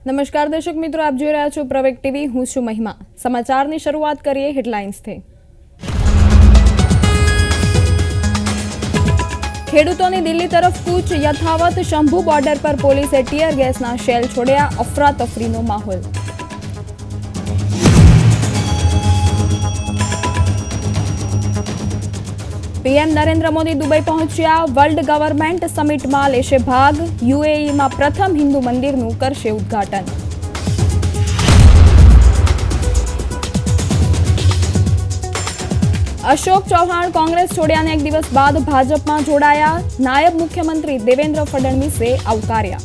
નમસ્કાર દર્શક મિત્રો, આપ જોઈ રહ્યા છો પ્રવેગ ટીવી। હું છું મહિમા। સમાચારની શરૂઆત કરીએ હેડલાઇન્સથી। ખેડૂતોની દિલ્હી તરફ કૂચ યથાવત। શંભુ બોર્ડર પર પોલીસે ટીયર ગેસના શેલ છોડ્યા। અફરાતફરીનો માહોલ। પીએમ નરેન્દ્ર મોદી દુબઈ પહોંચ્યા। વર્લ્ડ ગવર્મેન્ટ સમિટમાં લેશે ભાગ। યુએઈમાં પ્રથમ હિન્દુ મંદિરનું કરશે ઉદ્ઘાટન। અશોક ચૌહાણ કોંગ્રેસ છોડ્યાને એક દિવસ બાદ ભાજપમાં જોડાયા। નાયબ મુખ્યમંત્રી દેવેન્દ્ર ફડણવીસે આવકાર્યા।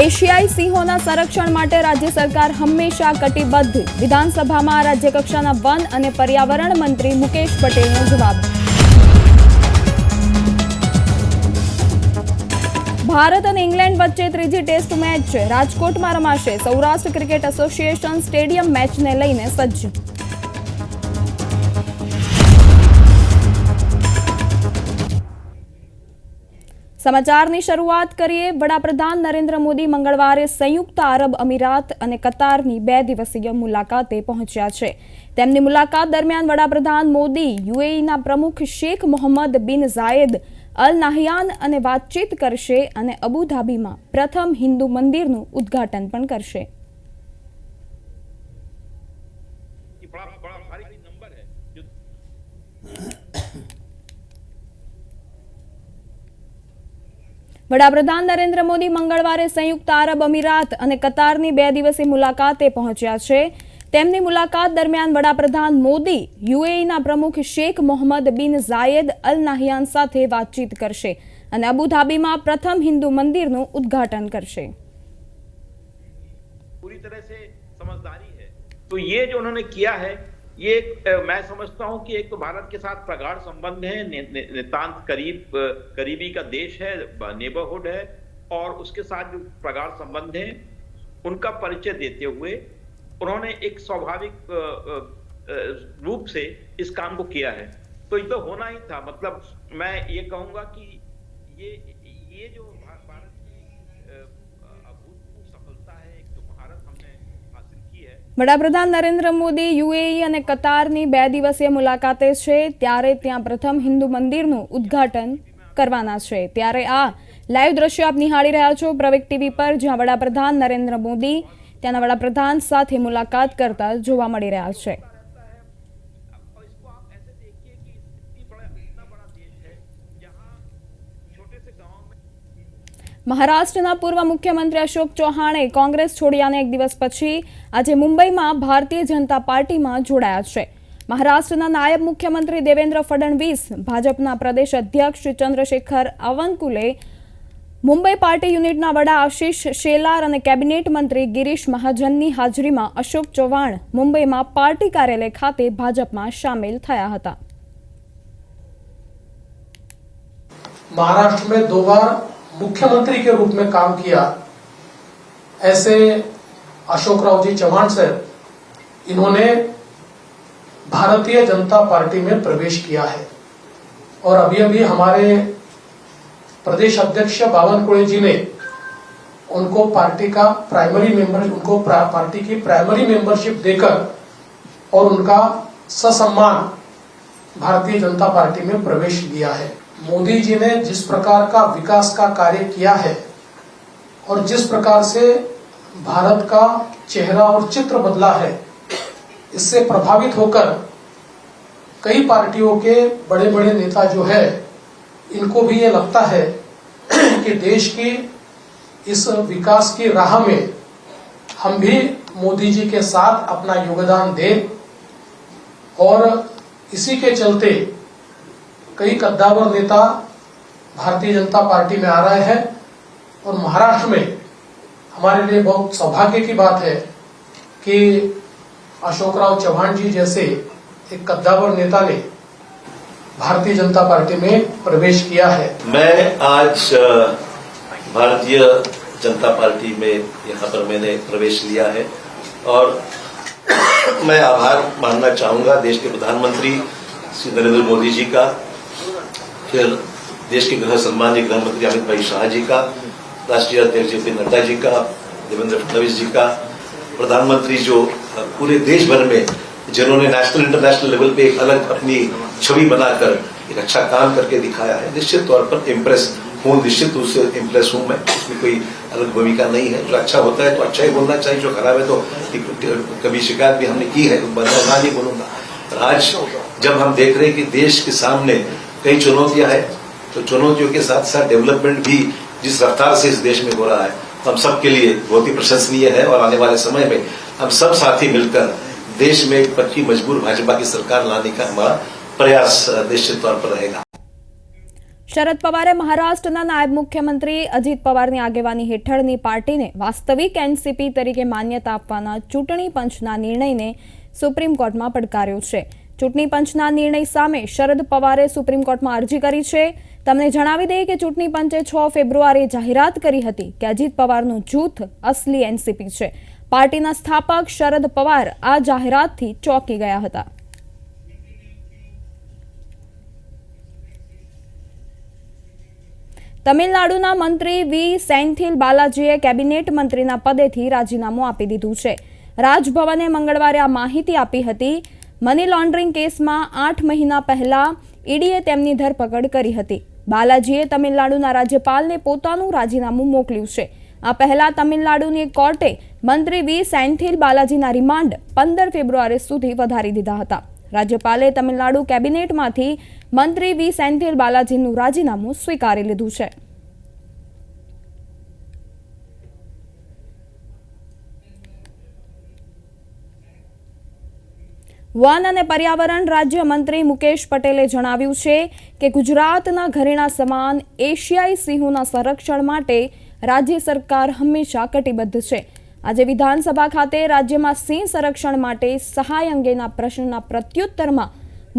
એશિયાઈ સિંહોના સંરક્ષણ માટે રાજ્ય સરકાર હંમેશા કટિબદ્ધ। વિધાનસભામાં રાજ્યકક્ષાના વન અને પર્યાવરણ મંત્રી મુકેશ પટેલનો જવાબ। ભારત અને ઇંગ્લેન્ડ વચ્ચે ત્રીજી ટેસ્ટ મેચ રાજકોટમાં રમાશે। સૌરાષ્ટ્ર ક્રિકેટ એસોસિએશન સ્ટેડિયમ મેચને લઈને સજ્જ। સમાચારની શરૂઆત કરીએ। વડાપ્રધાન નરેન્દ્ર મોદી મંગળવારે સંયુક્ત આરબ અમીરાત અને કતારની 2 દિવસીય મુલાકાતે પહોંચ્યા છે। તેમની મુલાકાત દરમિયાન વડાપ્રધાન મોદી યુએઈના પ્રમુખ શેખ મોહમ્મદ બિન ઝાયદ અલ નાહયાન અને વાતચીત કરશે અને અબુધાબીમાં પ્રથમ હિન્દુ મંદિરનું ઉદ્ઘાટન પણ કરશે। વડાપ્રધાન નરેન્દ્ર મોદી મંગળવારે સંયુક્ત આરબ અમીરાત અને કતારની 2 દિવસીય મુલાકાતે પહોંચ્યા છે। તેમની મુલાકાત દરમિયાન વડાપ્રધાન મોદી યુએઈના પ્રમુખ શેખ મોહમ્મદ બિન ઝાયદ અલ નાહયાન સાથે વાતચીત કરશે અને અબુધાબીમાં પ્રથમ હિન્દુ મંદિરનું ઉદ્ઘાટન કરશે। पूरी तरह से समझदारी है, तो ये जो उन्होंने किया है, ये मैं समझता हूं कि एक तो भारत के साथ प्रगाढ़ संबंध है, नितांत करीबी का देश है, नेबरहुड है, और उसके साथ जो प्रगाढ़ संबंध है उनका परिचय देते हुए उन्होंने एक स्वाभाविक रूप से इस काम को किया है। तो ये तो होना ही था। मतलब मैं ये कहूंगा कि ये जो भारत की अभूतपूर्व सफलता है, एक जो भारत हमने हासिल की है। વડાપ્રધાન નરેન્દ્ર મોદી યુએઈ અને કતારની 2 દિવસીય મુલાકાતે છે, ત્યારે ત્યાં પ્રથમ હિન્દુ મંદિરનું ઉદ્ઘાટન કરવાના છે। ત્યારે આ લાઈવ દ્રશ્યો આપ નિહાળી રહ્યા છો પ્રવેગ ટીવી પર, જ્યાં વડાપ્રધાન નરેન્દ્ર મોદી ત્યાંના વડાપ્રધાન સાથે મુલાકાત કરતા જોવા મળી રહ્યા છે। મહારાષ્ટ્રના પૂર્વ મુખ્યમંત્રી અશોક ચૌહાણે કોંગ્રેસ છોડ્યાને એક દિવસ પછી આજે મુંબઈમાં ભારતીય જનતા પાર્ટીમાં જોડાયા છે। મહારાષ્ટ્રના નાયબ મુખ્યમંત્રી દેવેન્દ્ર ફડણવીસ, ભાજપના પ્રદેશ અધ્યક્ષ ચંદ્રશેખર બાવનકુલે, મુંબઈ પાર્ટી યુનિટના વડા આશિષ શેલાર અને કેબિનેટ મંત્રી ગિરીશ મહાજનની હાજરીમાં અશોક ચૌહાણ મુંબઈમાં પાર્ટી કાર્યાલય ખાતે ભાજપમાં સામેલ થયા હતા। महाराष्ट्र में 2 बार मुख्यमंत्री के रूप में काम किया ऐसे अशोक राव जी चौहान सर, इन्होंने भारतीय जनता पार्टी में प्रवेश किया है। और अभी अभी हमारे प्रदेश अध्यक्ष बावनकुळे जी ने उनको पार्टी का प्राइमरी मेंबर, उनको पार्टी की प्राइमरी मेंबरशिप देकर और उनका ससम्मान भारतीय जनता पार्टी में प्रवेश दिया है। मोदी जी ने जिस प्रकार का विकास का कार्य किया है और जिस प्रकार से भारत का चेहरा और चित्र बदला है, इससे प्रभावित होकर कई पार्टियों के बड़े बड़े नेता जो है, इनको भी ये लगता है कि देश की इस विकास की राह में हम भी मोदी जी के साथ अपना योगदान दें। और इसी के चलते कई कद्दावर नेता भारतीय जनता पार्टी में आ रहे हैं। और महाराष्ट्र में हमारे लिए बहुत सौभाग्य की बात है कि अशोक राव चौहान जी जैसे एक कद्दावर नेता ने भारतीय जनता पार्टी में प्रवेश किया है। मैं आज भारतीय जनता पार्टी में यहाँ पर मैंने प्रवेश लिया है और मैं आभार मानना चाहूंगा देश के प्रधानमंत्री श्री नरेंद्र मोदी जी का, फिर देश के सम्मानीय गृह मंत्री अमित भाई शाह जी का, राष्ट्रीय अध्यक्ष जेपी नड्डा जी का, देवेंद्र फडणवीस जी का, प्रधानमंत्री जो पूरे देश भर में जिन्होंने नेशनल इंटरनेशनल लेवल पे एक अलग अपनी छवि बनाकर एक अच्छा काम करके दिखाया है, निश्चित तौर पर इम्प्रेस हूँ, निश्चित रूप से इम्प्रेस हूँ मैं। इसमें कोई अलग भूमिका नहीं है। जो अच्छा होता है तो अच्छा ही बोलना चाहिए, जो खराब है तो कभी शिकायत भी हमने की है तो ना नहीं बोलूंगा। आज जब हम देख रहे हैं कि देश के सामने कई चुनौतियां हैं, तो चुनौतियों के साथ साथ डेवलपमेंट भी जिस रफ्तार से इस देश में हो रहा है, तो हम सबके लिए बहुत ही प्रशंसनीय है। और आने वाले समय में हम सब साथी मिलकर देश में एक पक्की मजबूर भाजपा की सरकार लाने का हमारा प्रयास निश्चित तौर पर रहेगा। શરદ પવારે મહારાષ્ટ્રના નાયબ મુખ્યમંત્રી અજીત પવારની આગેવાની હેઠળની પાર્ટીને વાસ્તવિક એનસીપી તરીકે માન્યતા આપવાના ચૂંટણી પંચના નિર્ણયને સુપ્રીમ કોર્ટમાં પડકાર્યો છે। ચૂંટણી પંચના નિર્ણય સામે શરદ પવારે સુપ્રીમ કોર્ટમાં અરજી કરી છે। તમને જણાવી દઈએ કે ચૂંટણી પંચે 6 ફેબ્રુઆરીએ જાહેરાત કરી હતી કે અજીત પવારનું જૂથ અસલી એનસીપી છે। પાર્ટીના સ્થાપક શરદ પવાર આ જાહેરાતથી ચોંકી ગયા હતા। તમિલનાડુના મંત્રી વી સેન્થિલ બાલાજીએ કેબિનેટ મંત્રીના પદેથી રાજીનામું આપી દીધું છે। રાજભવને મંગળવારે આ માહિતી આપી હતી। મની લોન્ડરિંગ કેસમાં 8 મહિના પહેલા ઈડીએ તેમની ધરપકડ કરી હતી। બાલાજીએ તમિલનાડુના રાજ્યપાલને પોતાનું રાજીનામું મોકલ્યું છે। આ પહેલા તમિલનાડુની એક કોર્ટે મંત્રી વી સેન્થિલ બાલાજીના રિમાન્ડ 15 ફેબ્રુઆરી સુધી વધારી દીધા હતા। રાજ્યપાલે તમિલનાડુ કેબિનેટમાંથી મંત્રી વી સેન્થિલ બાલાજીનું રાજીનામું સ્વીકારી લીધું છે। વન અને પર્યાવરણ રાજ્યમંત્રી મુકેશ પટેલે જણાવ્યું છે કે ગુજરાતના ઘરેણા સમાન એશિયાઈ સિંહોના સંરક્ષણ માટે રાજ્ય સરકાર હંમેશા કટિબદ્ધ છે। આજે વિધાનસભા ખાતે રાજ્યમાં સિંહ સંરક્ષણ માટે સહાય અંગેના પ્રશ્નના પ્રત્યુત્તરમાં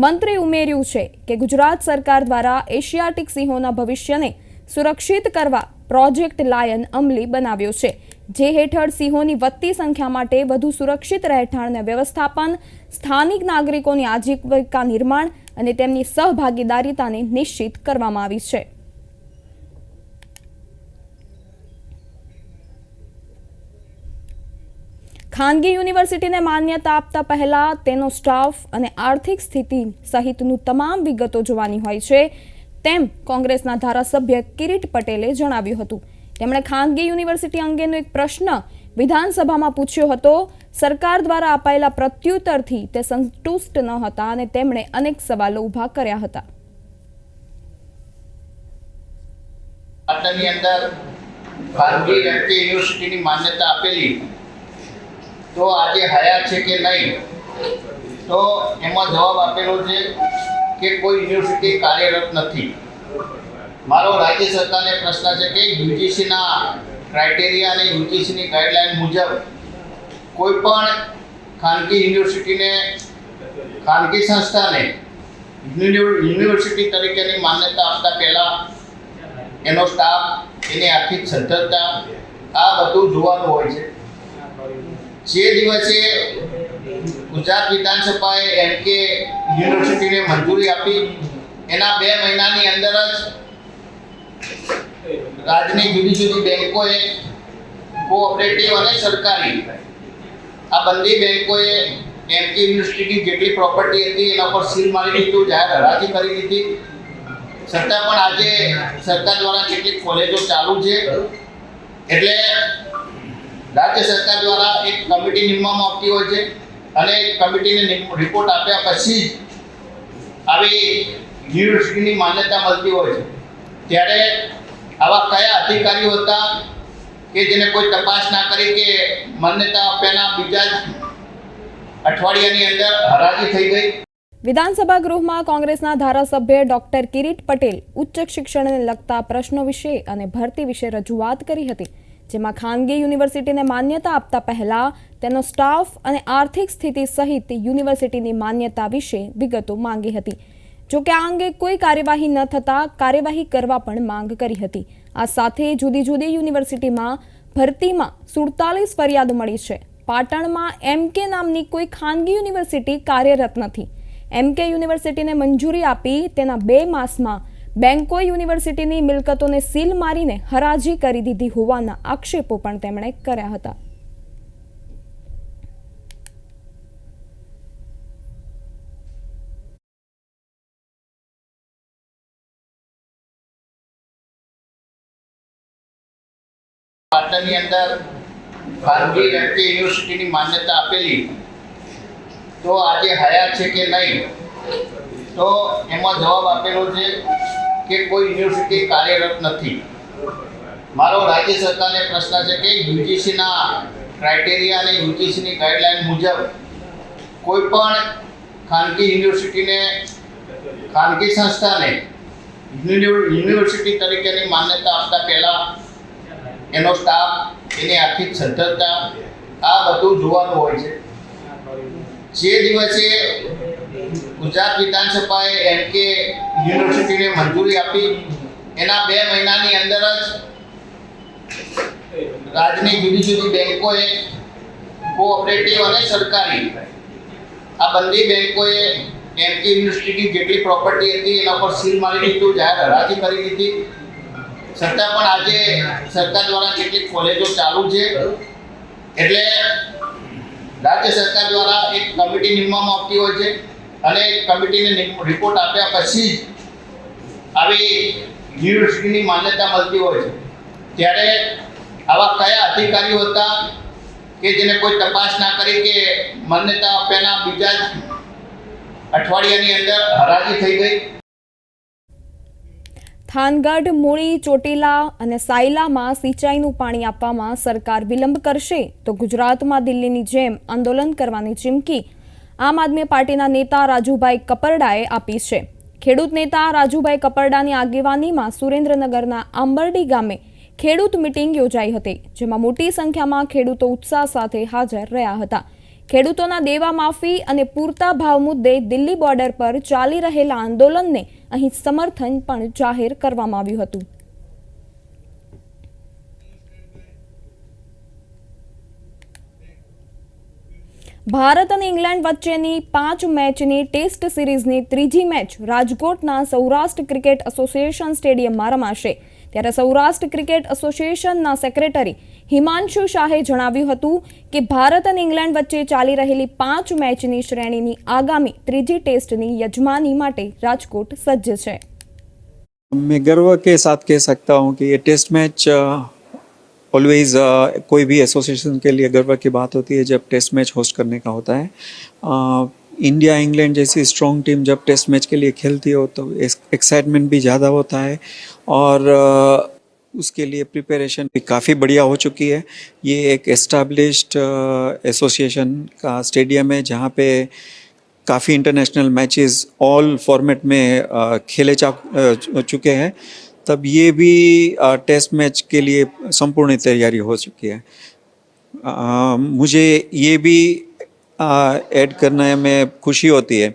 મંત્રી ઉમેર્યું છે કે ગુજરાત સરકાર દ્વારા એશિયાટિક સિંહોના ભવિષ્યને સુરક્ષિત કરવા પ્રોજેક્ટ લાયન અમલી બનાવ્યો છે, જે હેઠળ સિંહોની વધતી સંખ્યા માટે વધુ સુરક્ષિત રહેઠાણને વ્યવસ્થાપન, સ્થાનિક નાગરિકોની આજીવિકા નિર્માણ અને તેમની સહભાગીદારીતાને નિશ્ચિત કરવામાં આવી છે। ખાનગી યુનિવર્સિટીને માન્યતા આપતા પહેલા તેનો સ્ટાફ અને આર્થિક સ્થિતિ સહિતનું તમામ વિગતો જોવાની હોય છે તેમ કોંગ્રેસના ધારાસભ્ય કિરીટ પટેલે જણાવ્યું હતું। તેમણે ખાનગી યુનિવર્સિટી અંગેનો એક પ્રશ્ન વિધાનસભામાં પૂછ્યો હતો। સરકાર દ્વારા અપાયેલા પ્રત્યુત્તરથી તે સંતુષ્ટ ન હતા અને તેમણે અનેક સવાલો ઊભા કર્યા હતા। પાટણની અંદર ખાનગી રાષ્ટ્રીય યુનિવર્સિટીની માન્યતા આપેલી તો આજે હયાત છે કે નહીં, તો એમાં જવાબ આપેલો છે કે કોઈ યુનિવર્સિટી કાર્યરત નથી। મારો રાજ્ય સરકારને પ્રશ્ન છે કે યુજીસીના ક્રાઇટેરિયા અને યુજીસીની ગાઈડલાઇન મુજબ કોઈ પણ ખાનગી યુનિવર્સિટીને, ખાનગી સંસ્થાને યુનિવર્સિટી તરીકેની માન્યતા આપતા પહેલાં એનો સ્ટાફ, એની આર્થિક સદ્ધરતા, આ બધું જોવાનું હોય છે। જે દિવસે ગુજરાત વિધાનસભાએ એમકે યુનિવર્સિટીને મંજૂરી આપી એના 2 મહિનાની અંદર જ રાજ્યની જુદી જુદી બેંકોએ, કોઓપરેટિવ અને સરકારી, આ બંને બેંકોએ એમકે યુનિવર્સિટીની જેટલી પ્રોપર્ટી હતી એના પર સીલ મારી દીધું, જાહેર હરાજી કરી દીધી। છતાં પણ આજે સરકાર દ્વારા કેટલીક કોલેજો ચાલુ છે, એટલે રાજ્ય સરકાર દ્વારા એક કમિટી નિમવામાં આવતી હોય છે અને કમિટીને રિપોર્ટ આપ્યા પછી જ આવી યુનિવર્સિટીની માન્યતા મળતી હોય છે। ત્યારે આવા કયા અધિકારીઓ હતા કે જેને કોઈ તપાસ ના કરી કે માન્યતા આપ્યાના બીજા જ અઠવાડિયાની અંદર હરાજી થઈ ગઈ। વિધાનસભા ગૃહમાં કોંગ્રેસના ધારાસભ્ય ડોક્ટર કિરીટ પટેલ ઉચ્ચ શિક્ષણને લગતા પ્રશ્નો વિશે અને ભરતી વિશે રજૂઆત કરી હતી, જેમાં ખાનગી યુનિવર્સિટીને માન્યતા આપતા પહેલા તેનો સ્ટાફ અને આર્થિક સ્થિતિ સહિત યુનિવર્સિટીની માન્યતા વિશે વિગતો માંગી હતી। જો કે આ અંગે કોઈ કાર્યવાહી ન થતા કાર્યવાહી કરવા પણ માંગ કરી હતી। આ સાથે જુદી જુદી યુનિવર્સિટીમાં ભરતીમાં 47 ફરિયાદ મળી છે। પાટણમાં એમકે નામની કોઈ ખાનગી યુનિવર્સિટી કાર્યરત નથી। એમકે યુનિવર્સિટીને મંજૂરી આપી તેના 2 માસમાં બેંકોએ યુનિવર્સિટીની મિલકતોને સીલ મારીને હરાજી કરી દીધી હોવાના આક્ષેપો પણ તેમણે કર્યા હતા. પાટણની અંદર ખાનગી વ્યક્તિ યુનિવર્સિટીની માન્યતા આપેલી તો આજે હયાત છે કે નહીં, તો એમાં જવાબ આપેલો છે કે કોઈ યુનિવર્સિટી કાર્યરત નથી. મારો રાજ્ય સરકારને પ્રશ્ન છે કે યુજીસીના ક્રાઇટેરિયા અને યુજીસીની ગાઈડલાઈન મુજબ કોઈ પણ ખાનગી યુનિવર્સિટીને, ખાનગી સંસ્થાને યુનિવર્સિટી તરીકેની માન્યતા આપતા પહેલાં એનો સ્ટાફ, એની આર્થિક સદ્ધરતા, આ બધું જોવાનું હોય છે. જે દિવસે ગુજરાત વિધાનસભાએ એમકે યુનિવર્સિટીને મંજૂરી આપી એના 2 મહિનાની અંદર જ રાજ્યની જુદી જુદી બેંકોએ, કોઓપરેટિવ અને સરકારી, આ બંને બેંકોએ એમકે યુનિવર્સિટીની જેટલી પ્રોપર્ટી હતી એના પર સીલ મારી દીધું, જાહેર હરાજી કરી દીધી. છતાં પણ આજે સરકાર દ્વારા કેટલીક કોલેજો ચાલુ છે, એટલે રાજ્ય સરકાર દ્વારા એક કમિટી નિમવામાં આવતી હોય છે અને કમિટીને રિપોર્ટ આપ્યા પછી જ આવી યુનિવર્સિટીની માન્યતા મળતી હોય છે. ત્યારે આવા કયા અધિકારીઓ હતા કે જેને કોઈ તપાસ ના કરી કે માન્યતા આપ્યાના બીજા જ અઠવાડિયાની અંદર હરાજી થઈ ગઈ? થાનગઢ, મૂળી, ચોટીલા અને સાયલામાં સિંચાઈનું પાણી આપવામાં સરકાર વિલંબ કરશે તો ગુજરાતમાં દિલ્હીની જેમ આંદોલન કરવાની ચીમકી આમ આદમી પાર્ટીના નેતા રાજુભાઈ કપરડાએ આપી છે. ખેડૂત નેતા રાજુભાઈ કપરડાની આગેવાનીમાં સુરેન્દ્રનગરના આંબરડી ગામે ખેડૂત મિટિંગ યોજાઈ હતી, જેમાં મોટી સંખ્યામાં ખેડૂતો ઉત્સાહ સાથે હાજર રહ્યા હતા. ખેડૂતોના દેવા માફી અને પૂરતા ભાવ મુદ્દે દિલ્હી બોર્ડર પર ચાલી રહેલા આંદોલનને અહીં સમર્થન પણ જાહેર કરવામાં આવ્યું હતું. ભારત અને ઇંગ્લેન્ડ વચ્ચેની 5 મેચની ટેસ્ટ સિરીઝની ત્રીજી મેચ રાજકોટના સૌરાષ્ટ્ર ક્રિકેટ એસોસિએશન સ્ટેડિયમમાં રમાશે. ત્યારે સૌરાષ્ટ્ર ક્રિકેટ એસોસિએશનના સેક્રેટરી હિમાંશુ શાહે જણાવ્યું હતું કે ભારત અને ઇંગ્લેન્ડ વચ્ચે ચાલી રહેલી 5 મેચની શ્રેણીની આગામી ત્રીજી ટેસ્ટની યજમાની માટે રાજકોટ સજ્જ છે. मैं गर्व के साथ कह सकता हूँ कि ये टेस्ट मैच ऑलवेज कोई भी एसोसिएशन के लिए गर्व की बात होती है जब टेस्ट मैच होस्ट करने का होता है. इंडिया इंग्लैंड जैसी स्ट्रॉन्ग टीम जब टेस्ट मैच के लिए खेलती हो तो एक्साइटमेंट भी ज़्यादा होता है और उसके लिए प्रिपरेशन भी काफ़ी बढ़िया हो चुकी है. ये एक एस्टैब्लिश्ड एसोसिएशन का स्टेडियम है जहाँ पे काफ़ी इंटरनेशनल मैचेस ऑल फॉर्मेट में खेले चुके हैं. तब ये भी टेस्ट मैच के लिए संपूर्ण तैयारी हो चुकी है. मुझे ये भी ऐड करने में खुशी होती है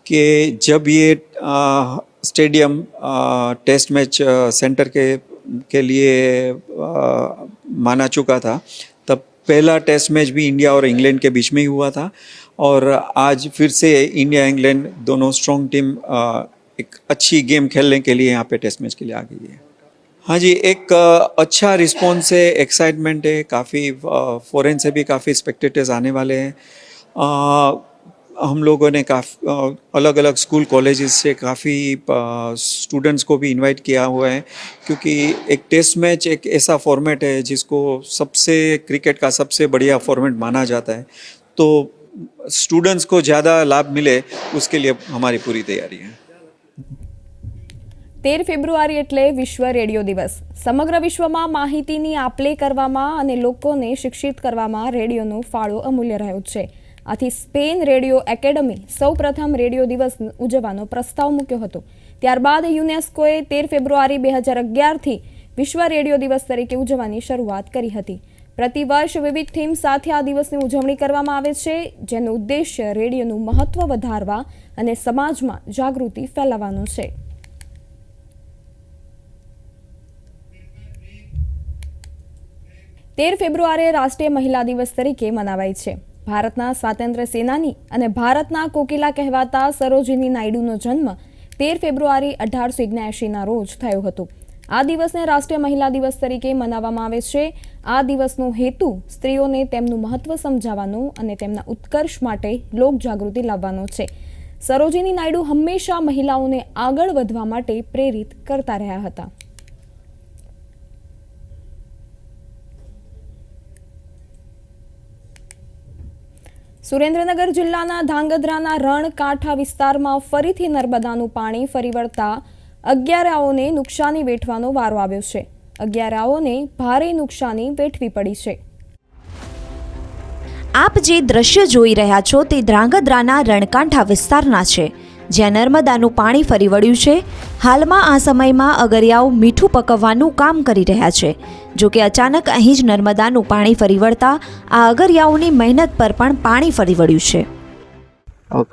कि जब ये स्टेडियम टेस्ट मैच सेंटर के लिए माना चुका था, तब पहला टेस्ट मैच भी इंडिया और इंग्लैंड के बीच में ही हुआ था और आज फिर से इंडिया इंग्लैंड दोनों स्ट्रॉन्ग टीम एक अच्छी गेम खेलने के लिए यहाँ पे टेस्ट मैच के लिए आ गई है. हाँ जी, एक अच्छा रिस्पॉन्स है, एक्साइटमेंट है, काफ़ी फॉरेन से भी काफ़ी स्पेक्टेटर्स आने वाले हैं. हम लोगों ने काफ़ी अलग अलग स्कूल कॉलेजेस से काफ़ी स्टूडेंट्स को भी इनवाइट किया हुआ है क्योंकि एक टेस्ट मैच एक ऐसा फॉर्मेट है जिसको सबसे क्रिकेट का सबसे बढ़िया फॉर्मेट माना जाता है. तो स्टूडेंट्स को ज़्यादा लाभ मिले उसके लिए हमारी पूरी तैयारी है. 13 ફેબ્રુઆરી એટલે વિશ્વ રેડિયો દિવસ. સમગ્ર વિશ્વમાં માહિતીની આપ-લે કરવામાં અને લોકોને શિક્ષિત કરવામાં રેડિયોનો ફાળો અમૂલ્ય રહ્યો છે. આથી સ્પેન રેડિયો એકેડમી સૌપ્રથમ રેડિયો દિવસ ઉજવવાનો પ્રસ્તાવ મૂક્યો હતો. ત્યારબાદ યુનેસ્કોએ 13 ફેબ્રુઆરી 2011થી વિશ્વ રેડિયો દિવસ તરીકે ઉજવવાની શરૂઆત કરી હતી. પ્રતિવર્ષ વિવિધ થીમ સાથે આ દિવસની ઉજવણી કરવામાં આવે છે, જેનો ઉદ્દેશ્ય રેડિયોનું મહત્વ વધારવા અને સમાજમાં જાગૃતિ ફેલાવવાનો છે. તેર ફેબ્રુઆરીએ રાષ્ટ્રીય મહિલા દિવસ તરીકે મનાવાય છે. ભારતના સ્વાતંત્ર્ય સેનાની અને ભારતના કોકિલા કહેવાતા સરોજિની નાયડુનો જન્મ 13 ફેબ્રુઆરી 1879ના રોજ થયું હતું. આ દિવસને રાષ્ટ્રીય મહિલા દિવસ તરીકે મનાવવામાં આવે છે. આ દિવસનો હેતુ સ્ત્રીઓને તેમનું મહત્વ સમજાવવાનો અને તેમના ઉત્કર્ષ માટે લોકજાગૃતિ લાવવાનો છે. સરોજિની નાયડુ હંમેશા મહિલાઓને આગળ વધવા માટે પ્રેરિત કરતા રહ્યા હતા. સુરેન્દ્રનગર જિલ્લાના ધાંગધ્રાના રણકાંઠા વિસ્તારમાં ફરીથી નર્મદાનું પાણી ફરી વળતા અગિયારાઓને નુકસાની વેઠવાનો વારો આવ્યો છે. અગિયારાઓને ભારે નુકસાની વેઠવી પડી છે. આપ જે દ્રશ્ય જોઈ રહ્યા છો તે ધ્રાંગધ્રાના રણકાંઠા વિસ્તારના છે, જ્યાં નર્મદાનું પાણી ફરી વળ્યું છે. હાલમાં આ સમયમાં અગરિયાઓ મીઠું પકવવાનું કામ કરી રહ્યા છે. જો કે અચાનક અહીં જ નર્મદાનું પાણી ફરી વળતા આ અગરિયાઓની મહેનત પર પણ પાણી ફરી વળ્યું છે.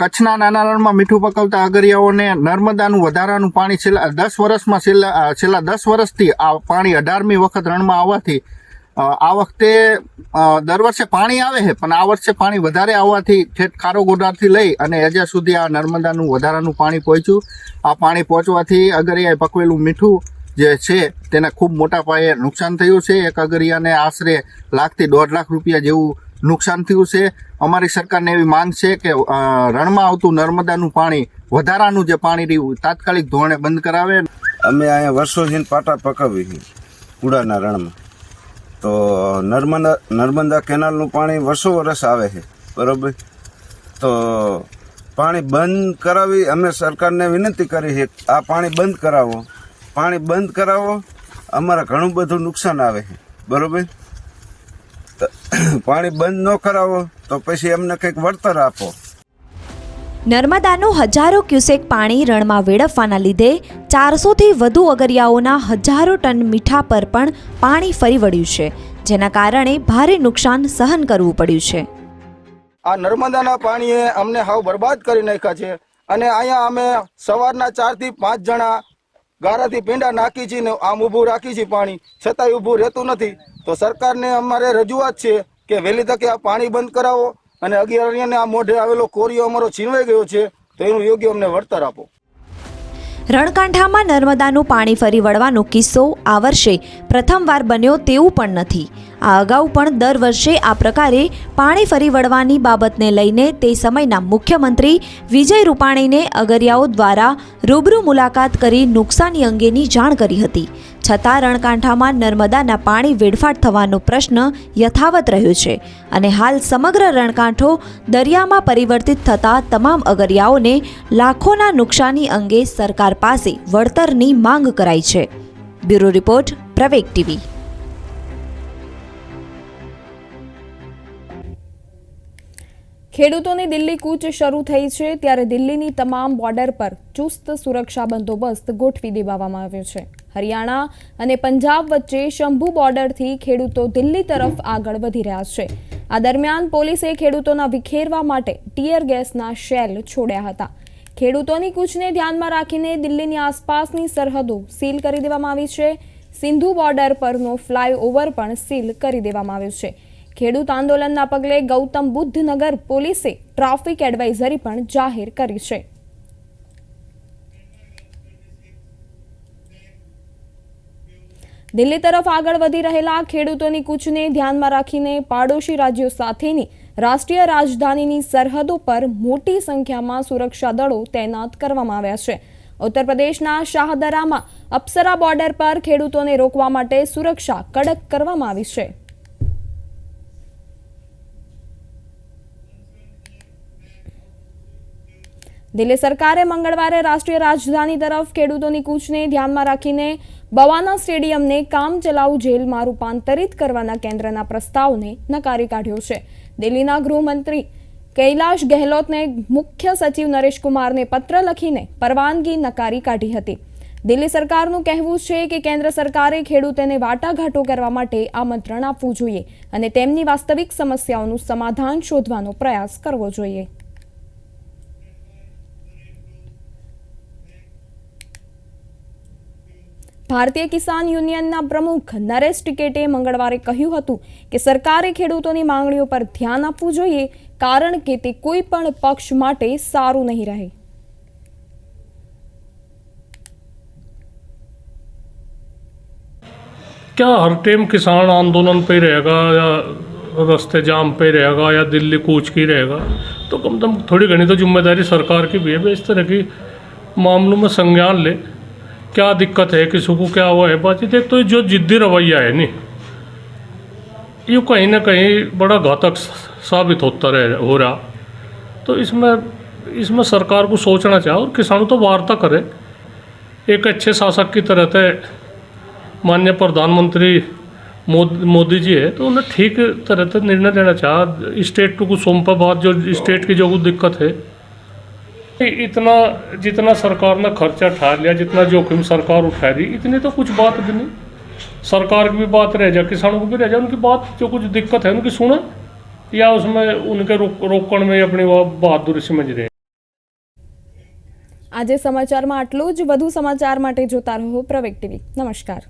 કચ્છના નાના રણમાં મીઠું પકવતા અગરિયાઓને નર્મદાનું વધારાનું પાણી છેલ્લા 10 વર્ષમાં છેલ્લા 10 વર્ષથી આ પાણી 18મી વખત રણમાં આવવાથી આ વખતે દર વર્ષે પાણી આવે છે, પણ આ વર્ષે પાણી વધારે આવવાથી ઠેઠ ખારોગોડાથી લઈ અને એજા સુધી આ નર્મદાનું વધારાનું પાણી પહોંચ્યું. આ પાણી પહોંચવાથી અગરિયાએ પકવેલું મીઠું જે છે તેને ખૂબ મોટા પાયે નુકસાન થયું છે. એક અગરિયાને આશરે $1 થી $1.5 લાખ રૂપિયા જેવું નુકસાન થયું છે. અમારી સરકારને એવી માંગ છે કે રણમાં આવતું નર્મદાનું પાણી વધારાનું જે પાણી રહ્યું તાત્કાલિક ધોરણે બંધ કરાવે. અમે અહીંયા વર્ષોથી પાટા પકાવી છે કુડાના રણમાં, તો નર્મદા કેનાલનું પાણી વર્ષો આવે છે, બરાબર. તો પાણી બંધ કરાવી અમે સરકારને વિનંતી કરી છે, આ પાણી બંધ કરાવો, પાણી બંધ કરાવો. અમારે ઘણું બધું નુકસાન આવે છે, બરાબર. પાણી બંધ ન કરાવો તો પછી અમને કંઈક વળતર આપો. નર્મદાનું હજારો ક્યુસેક પાણી રણમાં વેડફવાના લીધે 400થી વધુ અગરિયાઓના હજારો ટન મીઠા પર પણ પાણી ફરી વળ્યું છે, જેના કારણે ભારે નુકસાન સહન કરવું પડ્યું છે. આ નર્મદાના પાણીએ અમને હાવ બરબાદ કરી નાખ્યા છે. અને અહીંયા અમે સવારના 4 થી 5 જણા ગારાથી પીંડા નાખી છીએ ને આમ ઊભું રાખી છીએ પાણી, છતાંય ઊભું રહેતું નથી. તો સરકારને અમારે રજૂઆત છે કે વહેલી તકે આ પાણી બંધ કરાવો અને અગિયારીયાને આ મોઢે આવેલો કોરિયો અમારો છીનવાઈ ગયો છે, તો એનું યોગ્ય અમને વળતર આપો. રણકાંઠામાં નર્મદાનું પાણી ફરી વળવાનો કિસ્સો આ વર્ષે પ્રથમવાર બન્યો તેવું પણ નથી. આ અગાઉ પણ દર વર્ષે આ પ્રકારે પાણી ફરી વળવાની બાબતને લઈને તે સમયના મુખ્યમંત્રી વિજય રૂપાણીને અગરિયાઓ દ્વારા રૂબરૂ મુલાકાત કરી નુકસાની અંગેની જાણ કરી હતી. છતાં રણકાંઠામાં નર્મદાના પાણી વેડફાટ થવાનો પ્રશ્ન યથાવત રહ્યો છે અને હાલ સમગ્ર રણકાંઠો દરિયામાં પરિવર્તિત થતા તમામ અગરિયાઓને લાખોના નુકસાની અંગે સરકાર પાસે વળતરની માંગ કરાઈ છે. બ્યુરો રિપોર્ટ, પ્રવેગ ટીવી. ખેડૂતોની દિલ્હી કૂચ શરૂ થઈ છે, ત્યારે દિલ્હીની તમામ બોર્ડર પર ચુસ્ત સુરક્ષા બંદોબસ્ત ગોઠવી દેવામાં આવ્યો છે. હરિયાણા અને પંજાબ વચ્ચે શંભુ બોર્ડરથી ખેડૂતો દિલ્હી તરફ આગળ વધી રહ્યા છે. આ દરમિયાન પોલીસે ખેડૂતોના વિખેરવા માટે ટીયર ગેસના શેલ છોડ્યા હતા. ખેડૂતોની કૂચને ધ્યાનમાં રાખીને દિલ્હીની આસપાસની સરહદો સીલ કરી દેવામાં આવી છે. સિંધુ બોર્ડર પરનો ફ્લાયઓવર પણ સીલ કરી દેવામાં આવ્યો છે. ખેડૂત આંદોલનના પગલે ગૌતમ બુદ્ધ નગર પોલીસે ટ્રાફિક એડવાઇઝરી પણ જાહેર કરી છે. દિલ્હી તરફ આગળ વધી રહેલા ખેડૂતોની કૂચને ધ્યાનમાં રાખીને પાડોશી રાજ્યો સાથેની રાષ્ટ્રીય રાજધાનીની સરહદો પર મોટી સંખ્યામાં સુરક્ષા દળો તૈનાત કરવામાં આવ્યા છે. ઉત્તર પ્રદેશના શાહદરામાં અપ્સરા બોર્ડર પર ખેડૂતોને રોકવા માટે સુરક્ષા કડક કરવામાં આવી છે. દિલ્હી સરકારે મંગળવારે રાષ્ટ્રીય રાજધાની તરફ ખેડૂતોની કૂચને ધ્યાનમાં રાખીને બવાના સ્ટેડિયમને કામચલાઉ જેલમાં રૂપાંતરિત કરવાના કેન્દ્રના પ્રસ્તાવને નકારી કાઢ્યો છે. દિલ્હીના ગૃહમંત્રી કૈલાશ ગેહલોતને મુખ્ય સચિવ નરેશ કુમારને પત્ર લખીને પરવાનગી નકારી કાઢી હતી. દિલ્હી સરકારનું કહેવું છે કે કેન્દ્ર સરકારે ખેડૂતોને વાટાઘાટો કરવા માટે આમંત્રણ આપવું જોઈએ અને તેમની વાસ્તવિક સમસ્યાઓનું સમાધાન શોધવાનો પ્રયાસ કરવો જોઈએ. ભારતીય કિસાન યુનિયનના પ્રમુખ નરેશ ટિકૈતે મંગળવારે કહ્યું હતું કે સરકારે ખેડૂતોની માંગણીઓ પર ધ્યાન આપવું જોઈએ, કારણ કે તે કોઈ પણ પક્ષ માટે સારું નહીં રહે. क्या हर टाइम किसान आंदोलन पे रहेगा या रास्ते जाम पे रहेगा या दिल्ली कूच की रहेगा? तो कम से कम थोड़ी घनी तो जिम्मेदारी सरकार की भी है, इस तरह की मामलों में संज्ञान ले। क्या दिक्कत है, किसी को क्या हुआ है, बातचीत। एक तो जो जिद्दी रवैया है नहीं, ये कहीं ना कहीं बड़ा घातक साबित होता हो रहा। तो इसमें सरकार को सोचना चाहिए और किसानों तो वार्ता करे एक अच्छे शासक की तरह थे। माननीय प्रधानमंत्री मोदी जी है तो उन्हें ठीक तरह से निर्णय लेना चाहिए। स्टेट को सौंपा बाद जो स्टेट की जो कुछ दिक्कत है, इतना जितना सरकार ने खर्चा उठा लिया, जितना जोखिम सरकार उठा रही, इतनी तो कुछ बात भी नहीं। सरकार की भी बात रह जाए, किसानों की भी रह जाए, उनकी बात जो कुछ दिक्कत है उनकी सुना, या उसमें उनके रोकण में अपनी बहादुरी समझ रहे हैं। આજે સમાચારમાં આટલું જ. વધુ સમાચાર માટે જોતા રહો પ્રવેગ ટીવી. નમસ્કાર.